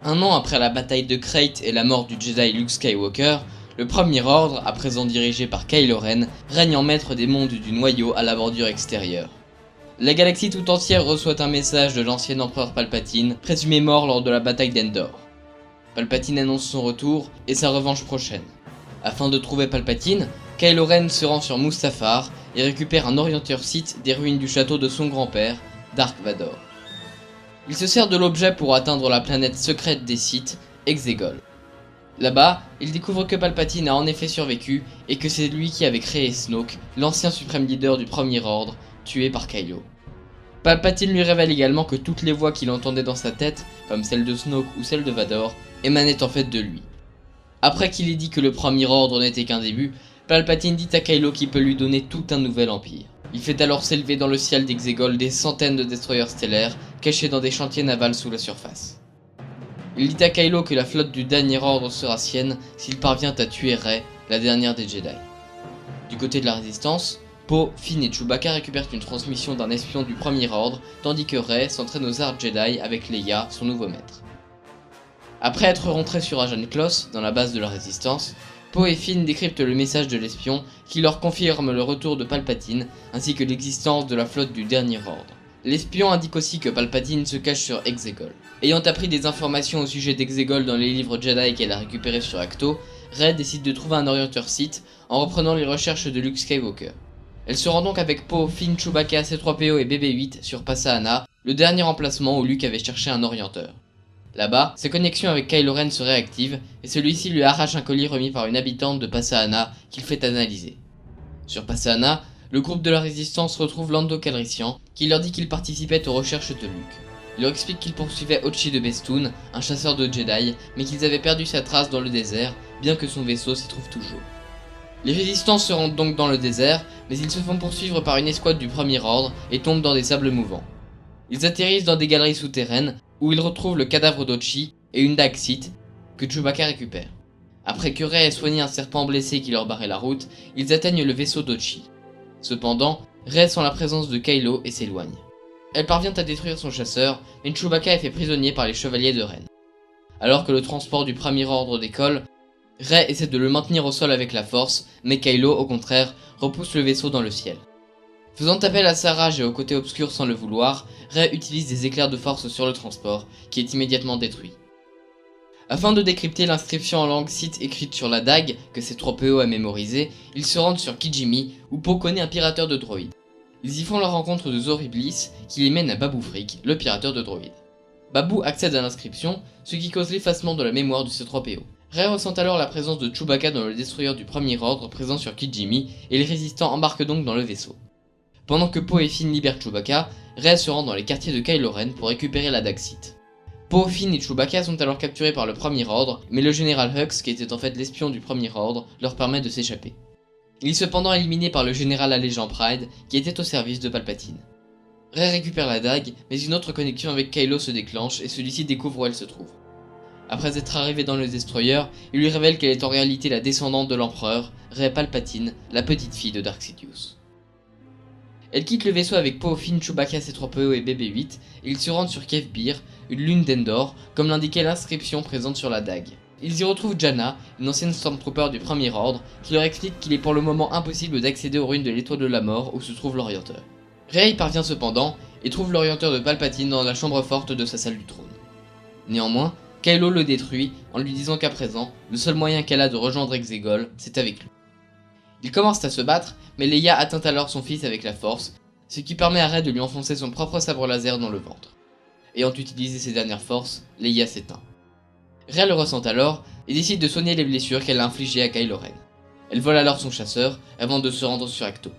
Un an après la bataille de Krayt et la mort du Jedi Luke Skywalker, le Premier Ordre, à présent dirigé par Kylo Ren, règne en maître des mondes du noyau à la bordure extérieure. La galaxie tout entière reçoit un message de l'ancien empereur Palpatine, présumé mort lors de la bataille d'Endor. Palpatine annonce son retour et sa revanche prochaine. Afin de trouver Palpatine, Kylo Ren se rend sur Mustafar et récupère un orienteur Sith des ruines du château de son grand-père, Dark Vador. Il se sert de l'objet pour atteindre la planète secrète des Sith, Exegol. Là-bas, il découvre que Palpatine a en effet survécu et que c'est lui qui avait créé Snoke, l'ancien suprême leader du Premier Ordre, tué par Kylo. Palpatine lui révèle également que toutes les voix qu'il entendait dans sa tête, comme celle de Snoke ou celle de Vador, émanaient en fait de lui. Après qu'il ait dit que le Premier Ordre n'était qu'un début, Palpatine dit à Kylo qu'il peut lui donner tout un nouvel empire. Il fait alors s'élever dans le ciel d'Exegol des centaines de destroyers stellaires cachés dans des chantiers navals sous la surface. Il dit à Kylo que la flotte du Dernier Ordre sera sienne s'il parvient à tuer Rey, la dernière des Jedi. Du côté de la Résistance, Poe, Finn et Chewbacca récupèrent une transmission d'un espion du Premier Ordre, tandis que Rey s'entraîne aux arts Jedi avec Leia, son nouveau maître. Après être rentrés sur Ajan Kloss, dans la base de la Résistance, Poe et Finn décryptent le message de l'espion qui leur confirme le retour de Palpatine ainsi que l'existence de la flotte du Dernier Ordre. L'espion indique aussi que Palpatine se cache sur Exegol. Ayant appris des informations au sujet d'Exegol dans les livres Jedi qu'elle a récupérés sur Ahch-To, Rey décide de trouver un orienteur Sith en reprenant les recherches de Luke Skywalker. Elle se rend donc avec Poe, Finn, Chewbacca, C-3PO et BB-8 sur Pasaana, le dernier emplacement où Luke avait cherché un orienteur. Là-bas, ses connexions avec Kylo Ren se réactivent et celui-ci lui arrache un colis remis par une habitante de Pasaana qu'il fait analyser. Sur Pasaana, le groupe de la Résistance retrouve Lando Calrissian qui leur dit qu'il participait aux recherches de Luke. Il leur explique qu'il poursuivait Ochi de Bestoon, un chasseur de Jedi, mais qu'ils avaient perdu sa trace dans le désert, bien que son vaisseau s'y trouve toujours. Les Résistants se rendent donc dans le désert, mais ils se font poursuivre par une escouade du Premier Ordre et tombent dans des sables mouvants. Ils atterrissent dans des galeries souterraines, où ils retrouvent le cadavre d'Ochi et une dague Sith que Chewbacca récupère. Après que Rey ait soigné un serpent blessé qui leur barrait la route, ils atteignent le vaisseau d'Ochi. Cependant, Rey sent la présence de Kylo et s'éloigne. Elle parvient à détruire son chasseur, mais Chewbacca est fait prisonnier par les chevaliers de Ren. Alors que le transport du Premier Ordre décolle, Rey essaie de le maintenir au sol avec la force, mais Kylo, au contraire, repousse le vaisseau dans le ciel. Faisant appel à sa rage et au côté obscur sans le vouloir, Rey utilise des éclairs de force sur le transport, qui est immédiatement détruit. Afin de décrypter l'inscription en langue Sith écrite sur la dague que C-3PO a mémorisée, ils se rendent sur Kijimi, où Poe connaît un pirateur de droïdes. Ils y font la rencontre de Zor Iblis, qui les mène à Babu Frick, le pirateur de droïdes. Babu accède à l'inscription, ce qui cause l'effacement de la mémoire de C-3PO. Rey ressent alors la présence de Chewbacca dans le destroyer du Premier Ordre présent sur Kijimi, et les résistants embarquent donc dans le vaisseau. Pendant que Poe et Finn libèrent Chewbacca, Rey se rend dans les quartiers de Kylo Ren pour récupérer la dague Sith. Poe, Finn et Chewbacca sont alors capturés par le Premier Ordre, mais le général Hux, qui était en fait l'espion du Premier Ordre, leur permet de s'échapper. Il est cependant éliminé par le général allégeant Pryde, qui était au service de Palpatine. Rey récupère la dague, mais une autre connexion avec Kylo se déclenche et celui-ci découvre où elle se trouve. Après être arrivé dans le destroyer, il lui révèle qu'elle est en réalité la descendante de l'empereur, Rey Palpatine, la petite fille de Dark Sidious. Elle quitte le vaisseau avec Poe, Finn, Chewbacca, C-3PO et BB-8 et ils se rendent sur Kef Bir, une lune d'Endor, comme l'indiquait l'inscription présente sur la dague. Ils y retrouvent Jannah, une ancienne Stormtrooper du Premier Ordre, qui leur explique qu'il est pour le moment impossible d'accéder aux ruines de l'Étoile de la Mort où se trouve l'Orienteur. Rey y parvient cependant et trouve l'Orienteur de Palpatine dans la chambre forte de sa salle du trône. Néanmoins, Kylo le détruit en lui disant qu'à présent, le seul moyen qu'elle a de rejoindre Exegol, c'est avec lui. Ils commencent à se battre, mais Leia atteint alors son fils avec la force, ce qui permet à Rey de lui enfoncer son propre sabre laser dans le ventre. Ayant utilisé ses dernières forces, Leia s'éteint. Rey le ressent alors et décide de soigner les blessures qu'elle a infligées à Kylo Ren. Elle vole alors son chasseur avant de se rendre sur Ahch-To.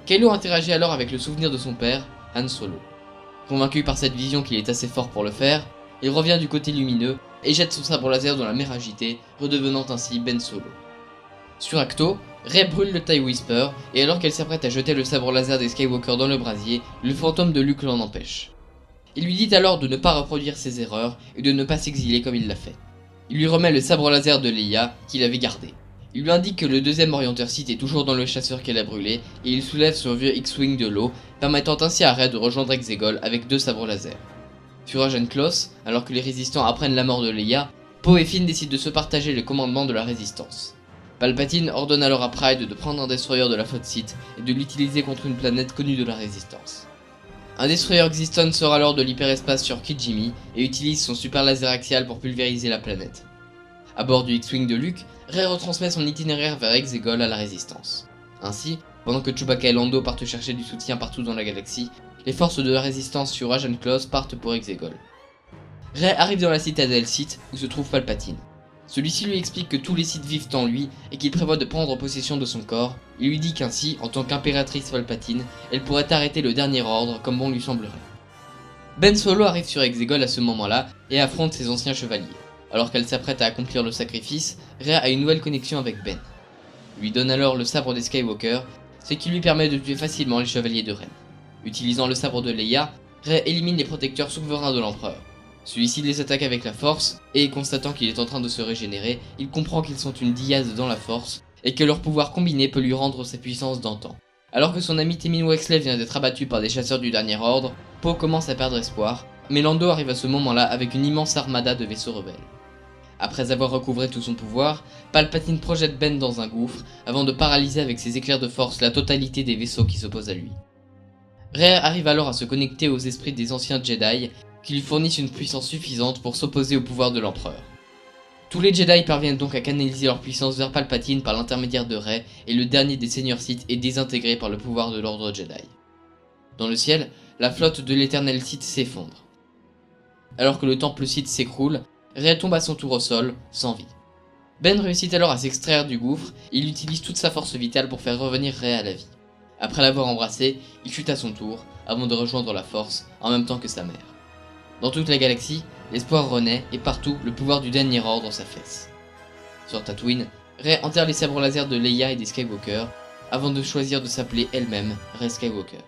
Kylo interagit alors avec le souvenir de son père, Han Solo. Convaincu par cette vision qu'il est assez fort pour le faire, il revient du côté lumineux et jette son sabre laser dans la mer agitée, redevenant ainsi Ben Solo. Sur Ahch-To, Rey brûle le TIE Whisper et alors qu'elle s'apprête à jeter le sabre laser des Skywalker dans le brasier, le fantôme de Luke l'en empêche. Il lui dit alors de ne pas reproduire ses erreurs et de ne pas s'exiler comme il l'a fait. Il lui remet le sabre laser de Leia qu'il avait gardé. Il lui indique que le deuxième orienteur Sith est toujours dans le chasseur qu'elle a brûlé et il soulève son vieux X-Wing de l'eau, permettant ainsi à Rey de rejoindre Exegol avec 2 sabres laser. Sur Agent Close, alors que les résistants apprennent la mort de Leia, Poe et Finn décident de se partager le commandement de la résistance. Palpatine ordonne alors à Pride de prendre un destroyer de la flotte Sith et de l'utiliser contre une planète connue de la résistance. Un destroyer Existon sort alors de l'hyperespace sur Kijimi et utilise son super laser axial pour pulvériser la planète. A bord du X-Wing de Luke, Rey retransmet son itinéraire vers Exegol à la résistance. Ainsi, pendant que Chewbacca et Lando partent chercher du soutien partout dans la galaxie, les forces de la résistance sur Agent Close partent pour Exegol. Rey arrive dans la citadelle Sith où se trouve Palpatine. Celui-ci lui explique que tous les Sith vivent en lui et qu'il prévoit de prendre possession de son corps. Il lui dit qu'ainsi, en tant qu'impératrice Palpatine, elle pourrait arrêter le dernier ordre comme bon lui semblerait. Ben Solo arrive sur Exegol à ce moment-là et affronte ses anciens chevaliers. Alors qu'elle s'apprête à accomplir le sacrifice, Rey a une nouvelle connexion avec Ben. Il lui donne alors le sabre des Skywalker, ce qui lui permet de tuer facilement les chevaliers de Ren. Utilisant le sabre de Leia, Rey élimine les protecteurs souverains de l'empereur. Celui-ci les attaque avec la force, et constatant qu'il est en train de se régénérer, il comprend qu'ils sont une dyade dans la force, et que leur pouvoir combiné peut lui rendre sa puissance d'antan. Alors que son ami Temin Wexley vient d'être abattu par des chasseurs du dernier ordre, Poe commence à perdre espoir, mais Lando arrive à ce moment-là avec une immense armada de vaisseaux rebelles. Après avoir recouvré tout son pouvoir, Palpatine projette Ben dans un gouffre, avant de paralyser avec ses éclairs de force la totalité des vaisseaux qui s'opposent à lui. Rey arrive alors à se connecter aux esprits des anciens Jedi, qui lui fournissent une puissance suffisante pour s'opposer au pouvoir de l'empereur. Tous les Jedi parviennent donc à canaliser leur puissance vers Palpatine par l'intermédiaire de Rey, et le dernier des seigneurs Sith est désintégré par le pouvoir de l'ordre Jedi. Dans le ciel, la flotte de l'éternel Sith s'effondre. Alors que le temple Sith s'écroule, Rey tombe à son tour au sol, sans vie. Ben réussit alors à s'extraire du gouffre, et il utilise toute sa force vitale pour faire revenir Rey à la vie. Après l'avoir embrassé, il chute à son tour, avant de rejoindre la force, en même temps que sa mère. Dans toute la galaxie, l'espoir renaît, et partout, le pouvoir du dernier ordre s'affaisse. Sur Tatooine, Rey enterre les sabres laser de Leia et des Skywalker, avant de choisir de s'appeler elle-même Rey Skywalker.